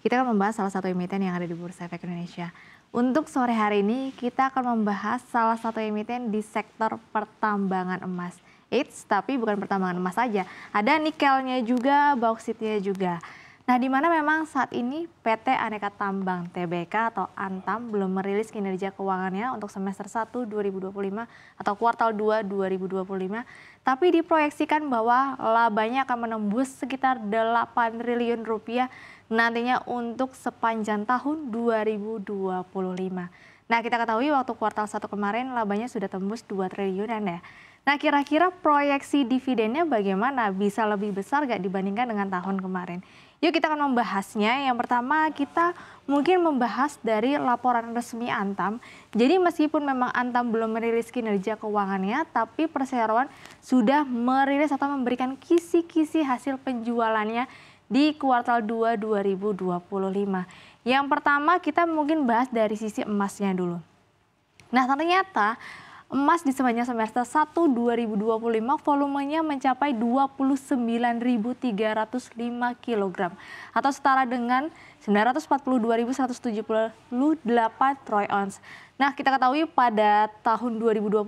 Kita akan membahas salah satu emiten yang ada di Bursa Efek Indonesia. Untuk sore hari ini kita akan membahas salah satu emiten di sektor pertambangan emas. Eits, tapi bukan pertambangan emas saja, ada nikelnya juga, bauksit-nya juga. Nah, di mana memang saat ini PT Aneka Tambang Tbk atau Antam belum merilis kinerja keuangannya untuk semester 1 2025 atau kuartal 2 2025, tapi diproyeksikan bahwa labanya akan menembus sekitar 8 triliun rupiah nantinya untuk sepanjang tahun 2025. Nah, kita ketahui waktu kuartal 1 kemarin labanya sudah tembus 2 triliunan ya. Nah, kira-kira proyeksi dividennya bagaimana? Bisa lebih besar nggak dibandingkan dengan tahun kemarin? Yuk kita akan membahasnya. Yang pertama kita mungkin membahas dari laporan resmi Antam. Jadi meskipun memang Antam belum merilis kinerja keuangannya, tapi perseroan sudah merilis atau memberikan kisi-kisi hasil penjualannya di kuartal 2 2025. Yang pertama kita mungkin bahas dari sisi emasnya dulu. Nah, ternyata emas di sepanjang semester 1 2025 volumenya mencapai 29.305 kg atau setara dengan 942.178 troy ounce. Nah, kita ketahui pada tahun 2025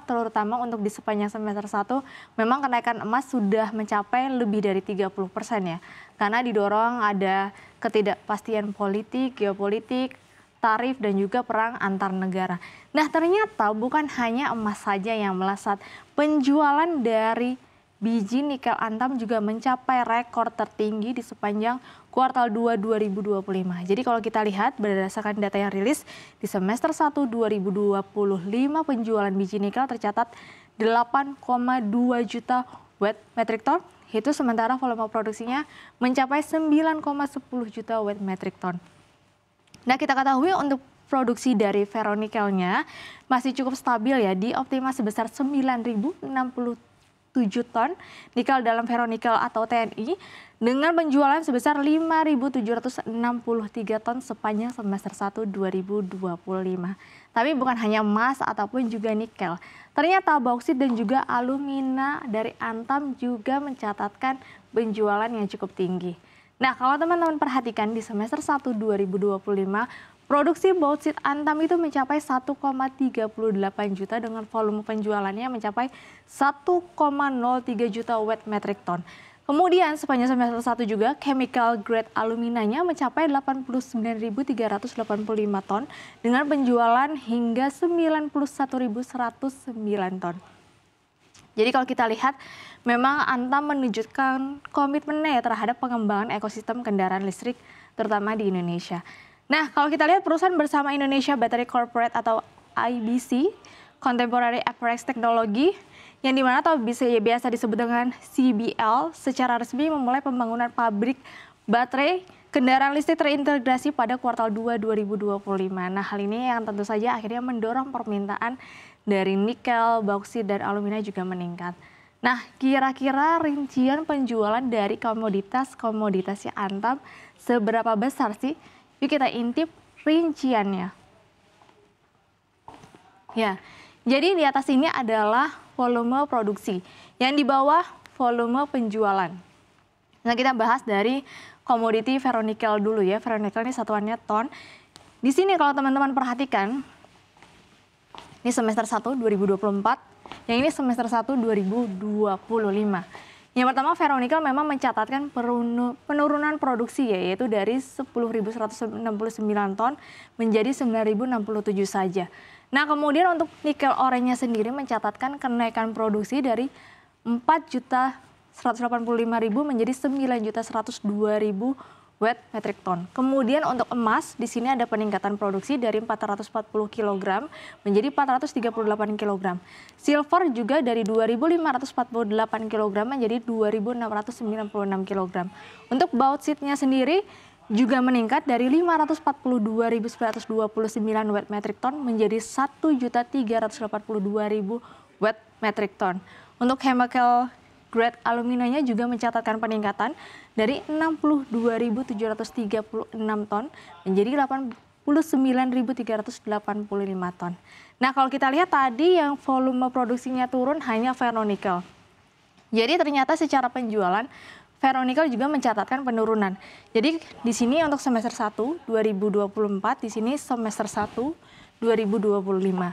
terutama untuk di sepanjang semester 1 memang kenaikan emas sudah mencapai lebih dari 30% ya. Karena didorong ada ketidakpastian politik, geopolitik, tarif dan juga perang antar negara. Nah, ternyata bukan hanya emas saja yang melesat. Penjualan dari biji nikel Antam juga mencapai rekor tertinggi di sepanjang kuartal 2 2025. Jadi kalau kita lihat berdasarkan data yang rilis di semester 1 2025 penjualan biji nikel tercatat 8,2 juta wet metric ton. Itu sementara volume produksinya mencapai 9,10 juta wet metric ton. Nah, kita ketahui untuk produksi dari ferronikelnya masih cukup stabil ya, dioptimal sebesar 9.067 ton nikel dalam ferronikel atau TNI dengan penjualan sebesar 5.763 ton sepanjang semester 1 2025. Tapi bukan hanya emas ataupun juga nikel. Ternyata bauksit dan juga alumina dari Antam juga mencatatkan penjualan yang cukup tinggi. Nah, kalau teman-teman perhatikan di semester 1 2025, produksi bauksit Antam itu mencapai 1,38 juta dengan volume penjualannya mencapai 1,03 juta wet metric ton. Kemudian sepanjang semester 1 juga chemical grade aluminanya mencapai 89.385 ton dengan penjualan hingga 91.109 ton. Jadi kalau kita lihat, memang Antam menunjukkan komitmennya terhadap pengembangan ekosistem kendaraan listrik, terutama di Indonesia. Nah, kalau kita lihat perusahaan bersama Indonesia Battery Corporate atau IBC, Contemporary Apperex Technology, yang dimana atau biasa disebut dengan CBL, secara resmi memulai pembangunan pabrik baterai kendaraan listrik terintegrasi pada kuartal 2 2025. Nah, hal ini yang tentu saja akhirnya mendorong permintaan dari nikel, bauksit, dan alumina juga meningkat. Nah, kira-kira rincian penjualan dari komoditasnya Antam seberapa besar sih? Yuk kita intip rinciannya. Ya, jadi di atas ini adalah volume produksi, yang di bawah volume penjualan. Nah, kita bahas dari komoditi ferronikel dulu ya. Ferronikel ini satuannya ton. Di sini kalau teman-teman perhatikan, ini semester 1 2024, yang ini semester 1 2025. Yang pertama, ferronikel memang mencatatkan penurunan produksi ya, yaitu dari 10.169 ton menjadi 9.067 saja. Nah, kemudian untuk nikel orenya sendiri mencatatkan kenaikan produksi dari 4.185.000 menjadi 9.102.000 wet metric ton. Kemudian untuk emas, di sini ada peningkatan produksi dari 440 kg menjadi 438 kg. Silver juga dari 2.548 kg menjadi 2.696 kg. Untuk bauxitnya sendiri juga meningkat dari 542.929 wet metric ton menjadi 1.382.000 wet metric ton. Untuk chemical grade aluminanya juga mencatatkan peningkatan dari 62.736 ton menjadi 89.385 ton. Nah, kalau kita lihat tadi yang volume produksinya turun hanya ferronikel. Jadi ternyata secara penjualan ferronickel juga mencatatkan penurunan. Jadi di sini untuk semester 1 2024, di sini semester 1 2025.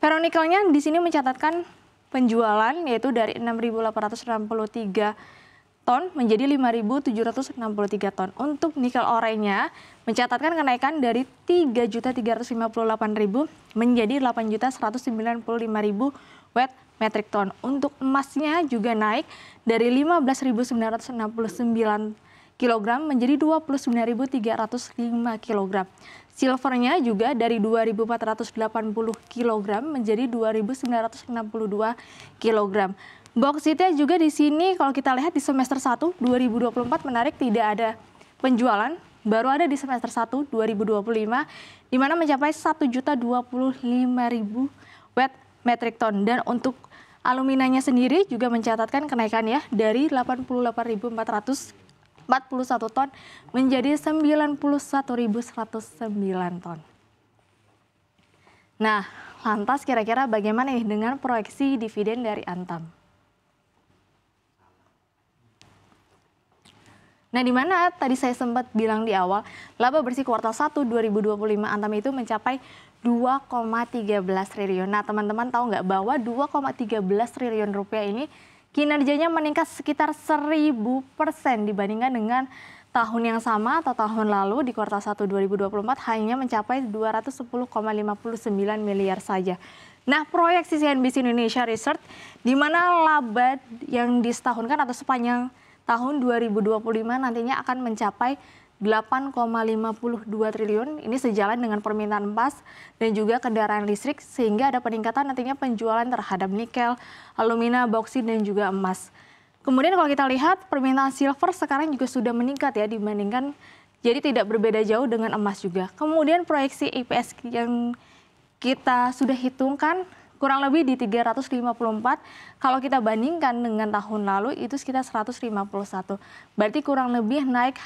Ferronickelnya di sini mencatatkan penjualan yaitu dari 6.863 ton menjadi 5.763 ton. Untuk nikel orenya mencatatkan kenaikan dari 3.358.000 menjadi 8.195.000 wet metric ton. Untuk emasnya juga naik dari 15.969 kg menjadi 29.305 kg. Silvernya juga dari 2.480 kg menjadi 2.962 kg. Boksitnya juga di sini kalau kita lihat di semester 1 2024 menarik, tidak ada penjualan, baru ada di semester 1 2025 di mana mencapai 1.025.000 wet metric ton. Dan untuk aluminanya sendiri juga mencatatkan kenaikan ya dari 88.441 ton menjadi 91.109 ton. Nah, lantas kira-kira bagaimana nih dengan proyeksi dividen dari Antam? Nah, di mana tadi saya sempat bilang di awal, laba bersih kuartal 1 2025 Antam itu mencapai 2,13 triliun. Nah, teman-teman tahu nggak bahwa 2,13 triliun rupiah ini kinerjanya meningkat sekitar 1.000% dibandingkan dengan tahun yang sama atau tahun lalu di kuartal 1 2024 hanya mencapai 210,59 miliar saja. Nah, proyeksi CNBC Indonesia Research di mana laba yang disetahunkan atau sepanjang tahun 2025 nantinya akan mencapai 8,52 triliun. Ini sejalan dengan permintaan emas dan juga kendaraan listrik sehingga ada peningkatan nantinya penjualan terhadap nikel, alumina, bauksit dan juga emas. Kemudian kalau kita lihat permintaan silver sekarang juga sudah meningkat ya dibandingkan, jadi tidak berbeda jauh dengan emas juga. Kemudian proyeksi EPS yang kita sudah hitungkan kurang lebih di 354, kalau kita bandingkan dengan tahun lalu itu sekitar 151. Berarti kurang lebih naik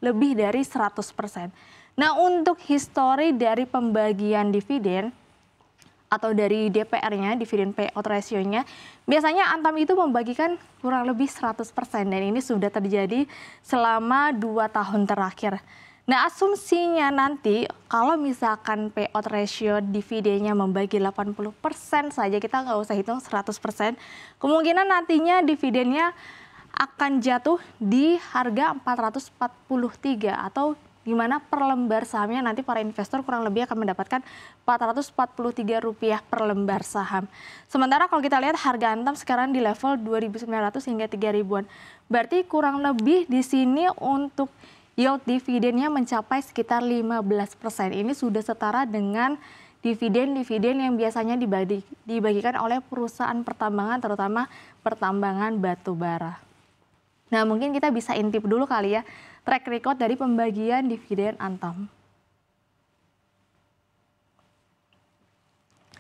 lebih dari 100%. Nah, untuk histori dari pembagian dividen atau dari DPR-nya, dividen payout ratio-nya, biasanya Antam itu membagikan kurang lebih 100% dan ini sudah terjadi selama 2 tahun terakhir. Nah, asumsinya nanti kalau misalkan payout ratio dividennya membagi 80% saja, kita nggak usah hitung 100%, kemungkinan nantinya dividennya akan jatuh di harga 443 atau di mana per lembar sahamnya nanti para investor kurang lebih akan mendapatkan Rp443 per lembar saham. Sementara kalau kita lihat harga Antam sekarang di level 2.900 hingga 3.000-an. Berarti kurang lebih di sini untuk yield dividennya mencapai sekitar 15%. Ini sudah setara dengan dividen-dividen yang biasanya dibagikan oleh perusahaan pertambangan, terutama pertambangan batu bara. Nah, mungkin kita bisa intip dulu kali ya track record dari pembagian dividen Antam.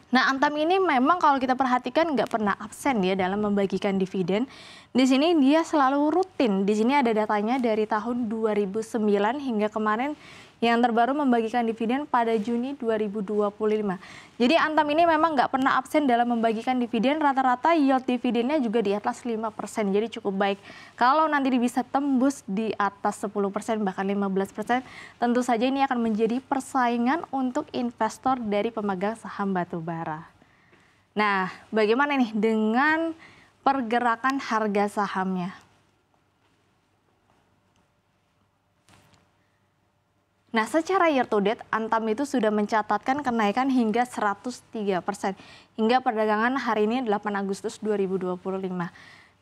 Nah, Antam ini memang kalau kita perhatikan nggak pernah absen ya dalam membagikan dividen. Di sini dia selalu rutin. Di sini ada datanya dari tahun 2009 hingga kemarin yang terbaru membagikan dividen pada Juni 2025. Jadi Antam ini memang nggak pernah absen dalam membagikan dividen. Rata-rata yield dividennya juga di atas 5%. Jadi cukup baik. Kalau nanti bisa tembus di atas 10% bahkan 15%, tentu saja ini akan menjadi persaingan untuk investor dari pemegang saham batubara. Nah, bagaimana nih dengan pergerakan harga sahamnya? Nah, secara year to date, Antam itu sudah mencatatkan kenaikan hingga 103%. Hingga perdagangan hari ini 8 Agustus 2025.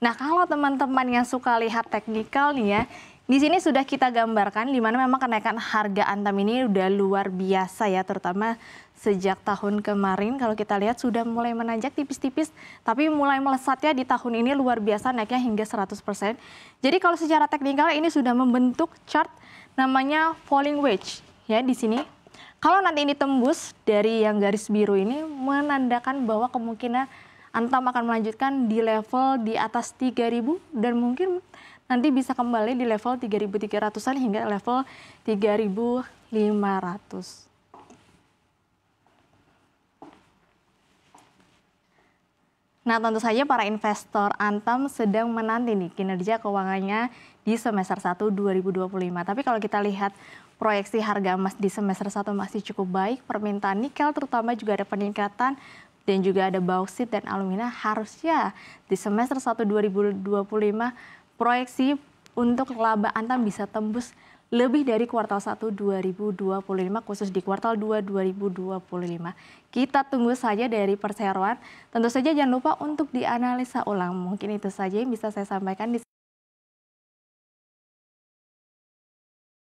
Nah, kalau teman-teman yang suka lihat teknikal nih ya, di sini sudah kita gambarkan di mana memang kenaikan harga Antam ini udah luar biasa ya, terutama sejak tahun kemarin kalau kita lihat sudah mulai menanjak tipis-tipis, tapi mulai melesatnya di tahun ini luar biasa naiknya hingga 100%. Jadi kalau secara teknikal ini sudah membentuk chart namanya falling wedge ya di sini. Kalau nanti ini tembus dari yang garis biru ini menandakan bahwa kemungkinan Antam akan melanjutkan di level di atas 3.000 dan mungkin nanti bisa kembali di level 3.300-an hingga level 3.500. Nah, tentu saja para investor Antam sedang menanti nih kinerja keuangannya di semester 1 2025. Tapi kalau kita lihat proyeksi harga emas di semester 1 masih cukup baik, permintaan nikel terutama juga ada peningkatan dan juga ada bauksit dan alumina, harusnya di semester 1 2025 proyeksi untuk laba Antam bisa tembus lebih dari kuartal 1 2025 khusus di kuartal 2 2025. Kita tunggu saja dari perseroan. Tentu saja jangan lupa untuk dianalisa ulang. Mungkin itu saja yang bisa saya sampaikan di